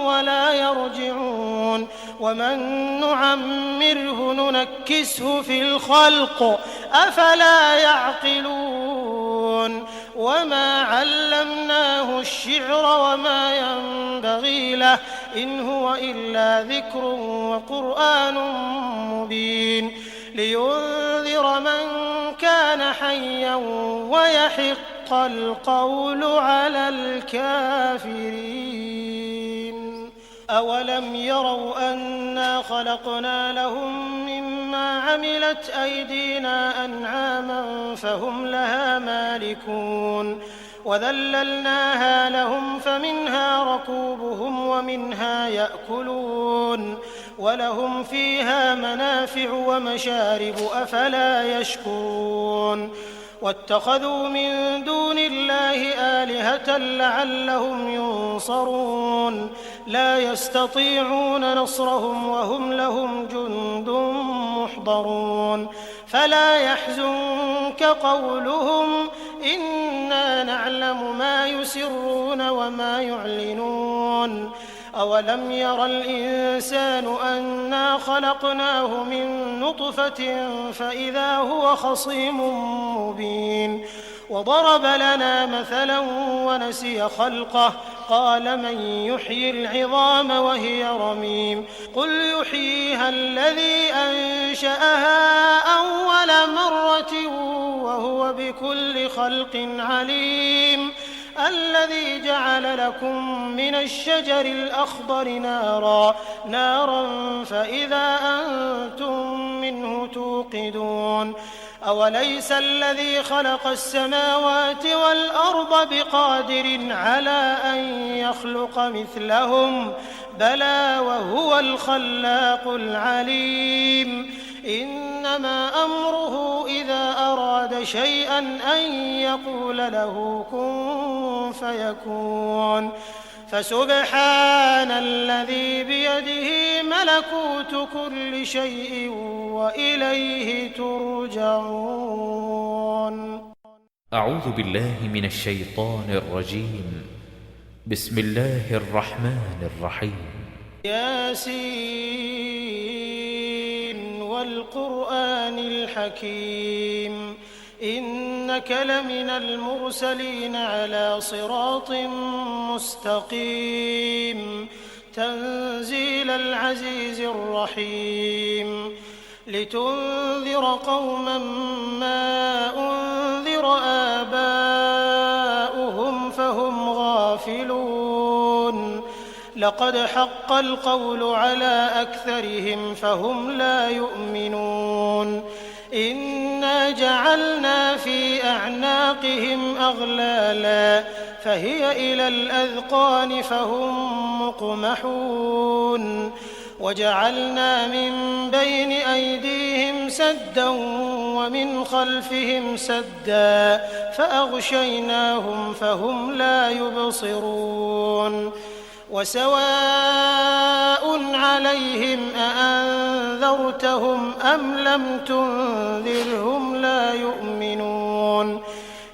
B: ولا يرجعون ومن نعمره ننكسه في الخلق أفلا يعقلون وما علمناه الشعر وما ينبغي له إن هو إلا ذكر وقرآن مبين لينذر من كان حيا ويحق القول على الكافرين أولم يروا أنا خلقنا لهم مما عملت أيدينا أنعاما فهم لها مالكون وذللناها لهم فمنها ركوبهم ومنها يأكلون ولهم فيها منافع ومشارب أفلا يشكرون واتخذوا من دون الله آلهة لعلهم ينصرون لا يستطيعون نصرهم وهم لهم جند محضرون فلا يحزنك قولهم إنا نعلم ما يسرون وما يعلنون أولم ير الإنسان أنا خلقناه من نطفة فإذا هو خصيم مبين وضرب لنا مثلا ونسي خلقه قال من يحيي العظام وهي رميم قل يحييها الذي أنشأها أول مرة وهو بكل خلق عليم الذي جعل لكم من الشجر الأخضر نارا فإذا أنتم منه توقدون أوليس الذي خلق السماوات والأرض بقادر على أن يخلق مثلهم بلى وهو الخلاق العليم إنما أمره إذا أراد شيئا أن يقول له كن فيكون فسبحان الذي بيده ملكوت كل شيء وإليه ترجعون.
A: أعوذ بالله من الشيطان الرجيم. بسم الله الرحمن الرحيم.
B: ياسين والقرآن الحكيم إنك لمن المرسلين على صراط مستقيم تنزيل العزيز الرحيم لتنذر قوما ما أنذر آباؤهم فهم غافلون لقد حق القول على أكثرهم فهم لا يؤمنون إنا جعلنا في أعناقهم أغلالا فهي إلى الأذقان فهم مقمحون وجعلنا من بين أيديهم سدا ومن خلفهم سدا فأغشيناهم فهم لا يبصرون وسواء عليهم أأنذرتهم أم لم تنذرهم لا يؤمنون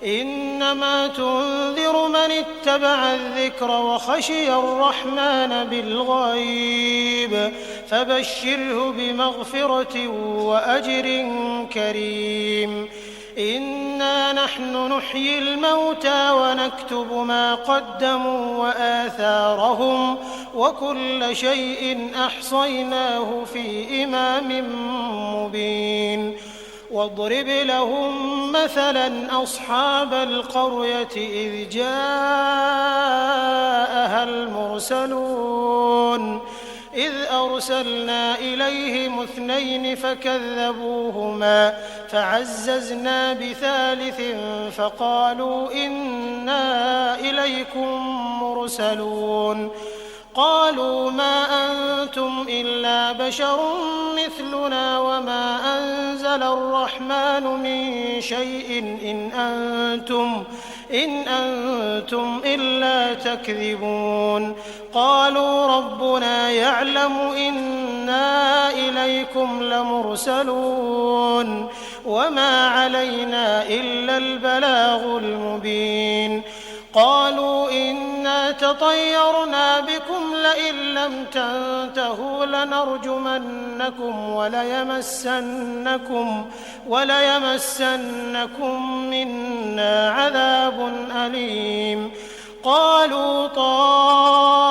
B: إنما تنذر من اتبع الذكر وخشي الرحمن بالغيب فبشره بمغفرة وأجر كريم إنا نحن نحيي الموتى ونكتب ما قدموا وآثارهم وكل شيء أحصيناه في إمام مبين واضرب لهم مثلا أصحاب القرية إذ جاءها المرسلون إذ أرسلنا إليهم 2 فكذبوهما فعززنا بثالث فقالوا إنا إليكم مرسلون قالوا ما أنتم إلا بشر مثلنا وما أنزل الرحمن من شيء إن أنتم إلا تكذبون قالوا ربنا يعلم إنا إليكم لمرسلون وما علينا إلا البلاغ المبين قالوا إنا تطيرنا بكم لئن لم تنتهوا لنرجمنكم وليمسنكم منا عذاب أليم قالوا طائركم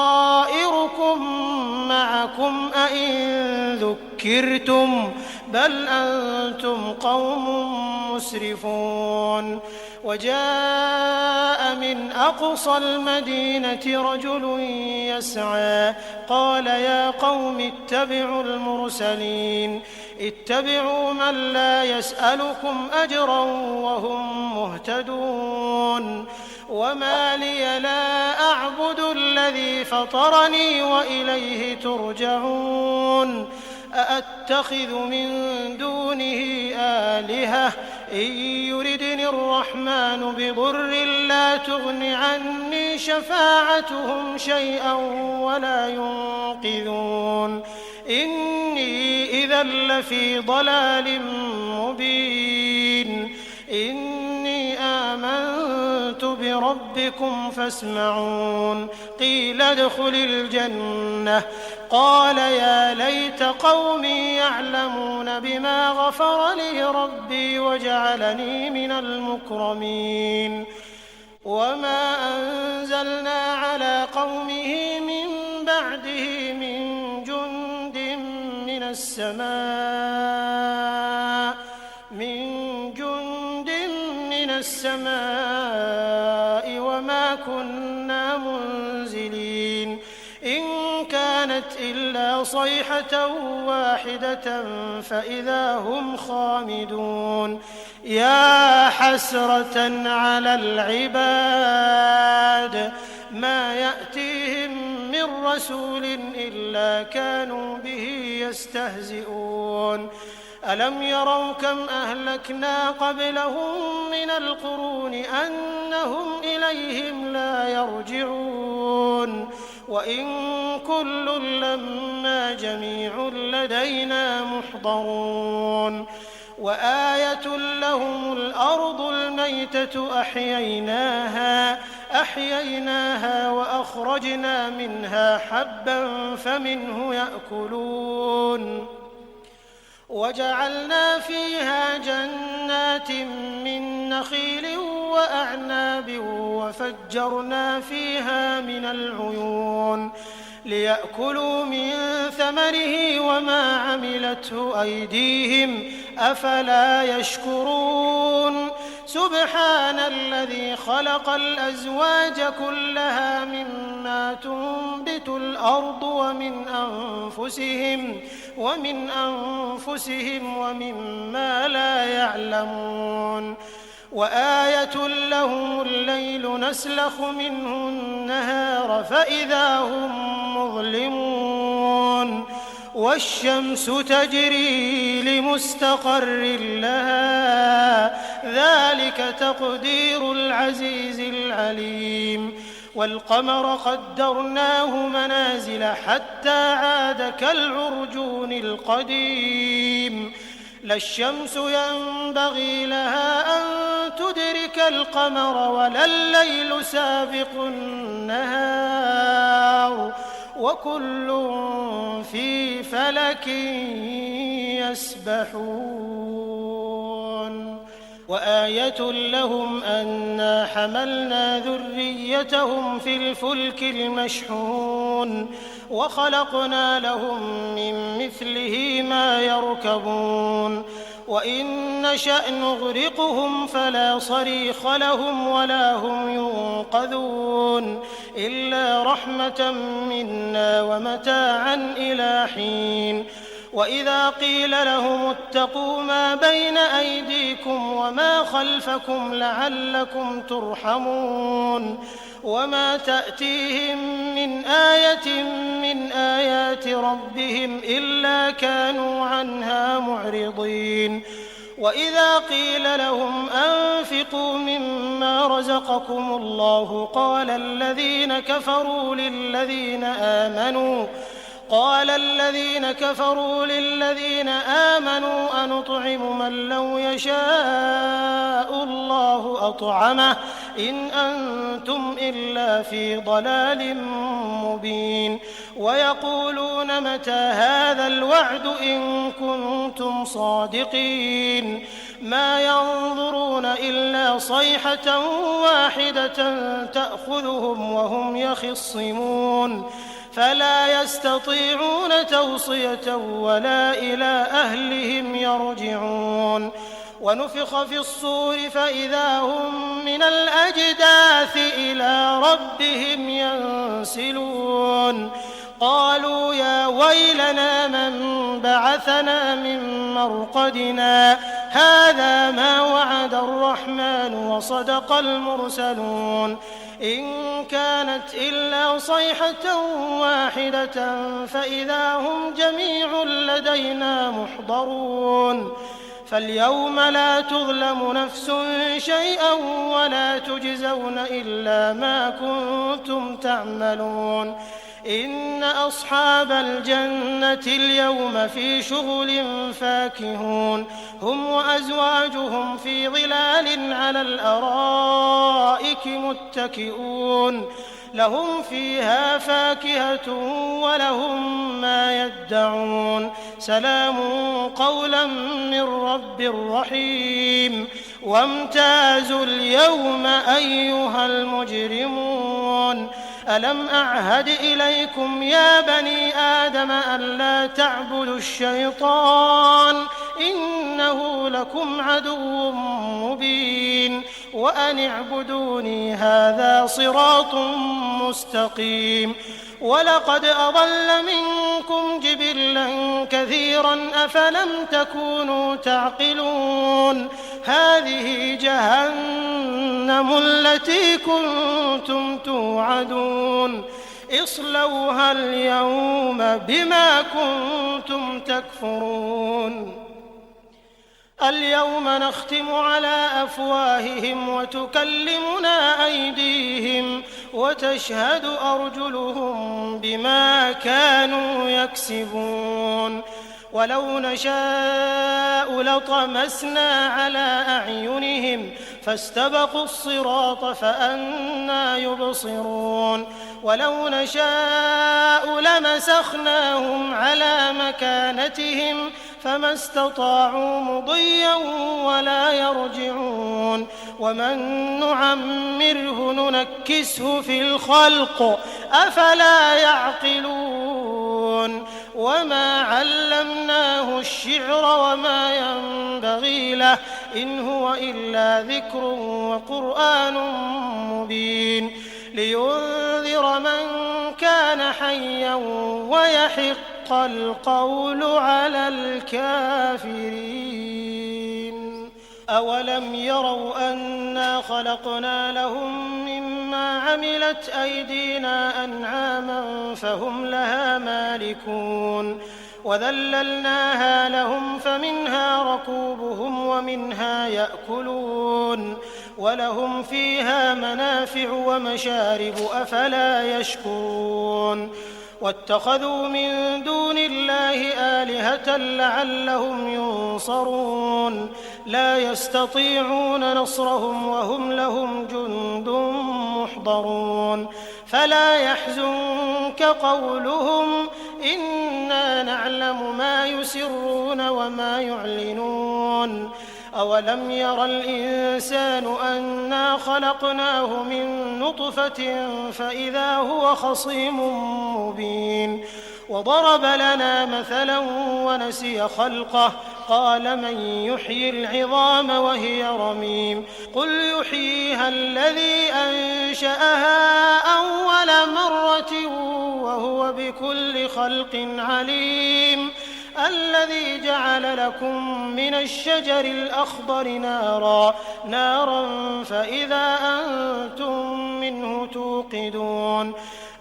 B: معكم أئن ذكرتم بل أنتم قوم مسرفون وجاء من أقصى المدينة رجل يسعى قال يا قوم اتبعوا المرسلين اتبعوا من لا يسألكم أجرا وهم مهتدون وما لي لا أعبد الذي فطرني وإليه ترجعون أأتخذ من دونه آلهة إن يردني الرحمن بضر لا تغن عني شفاعتهم شيئا ولا ينقذون إني إذا لفي ضلال مبين إني آمنت بربي ربكم فاسمعون قيل ادخل الجنة قال يا ليت قومي يعلمون بما غفر لي ربي وجعلني من المكرمين وما أنزلنا على قومه من بعده من جند من السماء وما كنا منزلين إن كانت إلا صيحة واحدة فإذا هم خامدون يا حسرة على العباد ما يأتيهم من رسول إلا كانوا به يستهزئون ألم يروا كم أهلكنا قبلهم من القرون أنهم إليهم لا يرجعون وإن كل لما جميع لدينا محضرون وآية لهم الأرض الميتة أحييناها وأخرجنا منها حبا فمنه يأكلون وجعلنا فيها جنات من نخيل وأعناب وفجرنا فيها من العيون ليأكلوا من ثمره وما عملته أيديهم أفلا يشكرون سبحان الذي خلق الأزواج كلها مما تنبت الأرض ومن أنفسهم ومما لا يعلمون وآية لهم الليل نسلخ منه النهار فإذا هم مظلمون والشمس تجري لمستقر لها ذلك تقدير العزيز العليم والقمر قدرناه منازل حتى عاد كالعرجون القديم لا الشمس ينبغي لها أن تدرك القمر ولا الليل سابق النهار وكل في فلك يسبحون وآية لهم أنا حملنا ذريتهم في الفلك المشحون وخلقنا لهم من مثله ما يركبون وإن نشأ نغرقهم فلا صريخ لهم ولا هم ينقذون إلا رحمة منا ومتاعا إلى حين وإذا قيل لهم اتقوا ما بين أيديكم وما خلفكم لعلكم ترحمون وما تأتيهم من آية من آيات ربهم إلا كانوا عنها معرضين وإذا قيل لهم أنفقوا مما رزقكم الله قال الذين كفروا للذين آمنوا أنطعم من لو يشاء الله أطعمه إن أنتم إلا في ضلال مبين ويقولون متى هذا الوعد إن كنتم صادقين ما ينظرون إلا صيحة واحدة تأخذهم وهم يخصمون فلا يستطيعون توصية ولا إلى أهلهم يرجعون ونفخ في الصور فإذا هم من الأجداث إلى ربهم ينسلون قالوا يا ويلنا من بعثنا من مرقدنا هذا ما وعد الرحمن وصدق المرسلون إن كانت إلا صيحة واحدة فإذا هم جميع لدينا محضرون فاليوم لا تظلم نفس شيئا ولا تجزون إلا ما كنتم تعملون إن أصحاب الجنة اليوم في شغل فاكهون هم وأزواجهم في ظلال على الأرائك متكئون لهم فيها فاكهة ولهم ما يدعون سلام قولا من رب رحيم وامتازوا اليوم أيها المجرمون ألم أعهد إليكم يا بني آدم ألا تعبدوا الشيطان إنه لكم عدو مبين وأن اعبدوني هذا صراط مستقيم ولقد أضل منكم جبلا كثيرا أفلم تكونوا تعقلون هذه جهنم التي كنتم توعدون اصلوها اليوم بما كنتم تكفرون اليوم نختم على أفواههم وتكلمنا أيديهم وتشهد أرجلهم بما كانوا يكسبون ولو نشاء لطمسنا على أعينهم فاستبقوا الصراط فأنى يبصرون ولو نشاء لمسخناهم على مكانتهم فما استطاعوا مضيا ولا يرجعون ومن نعمره ننكسه في الخلق أفلا يعقلون وما علمناه الشعر وما ينبغي له إن هو إلا ذكر وقرآن مبين لينذر من كان حيا ويحق القول على الكافرين أولم يروا أنا خلقنا لهم مما عملت أيدينا أنعاما فهم لها مالكون وذللناها لهم فمنها ركوبهم ومنها يأكلون ولهم فيها منافع ومشارب أفلا يشكرون واتخذوا من دون الله آلهة لعلهم ينصرون لا يستطيعون نصرهم وهم لهم جند محضرون فلا يحزنك قولهم إنا نعلم ما يسرون وما يعلنون أولم ير الإنسان أنا خلقناه من نطفة فإذا هو خصيم مبين وضرب لنا مثلا ونسي خلقه قال من يحيي العظام وهي رميم قل يحييها الذي أنشأها أول مرة وهو بكل خلق عليم الذي جعل لكم من الشجر الأخضر نارا فإذا أنتم منه توقدون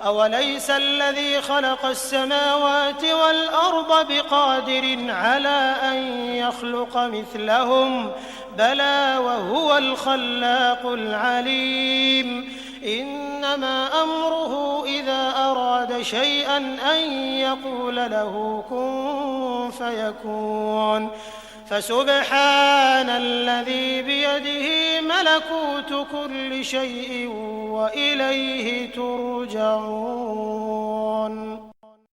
B: أوليس الذي خلق السماوات والأرض بقادر على أن يخلق مثلهم بلى وهو الخلاق العليم إنما أمره إذا أراد شيئا أن يقول له كن فيكون فسبحان الذي بيده ملكوت كل شيء وإليه ترجعون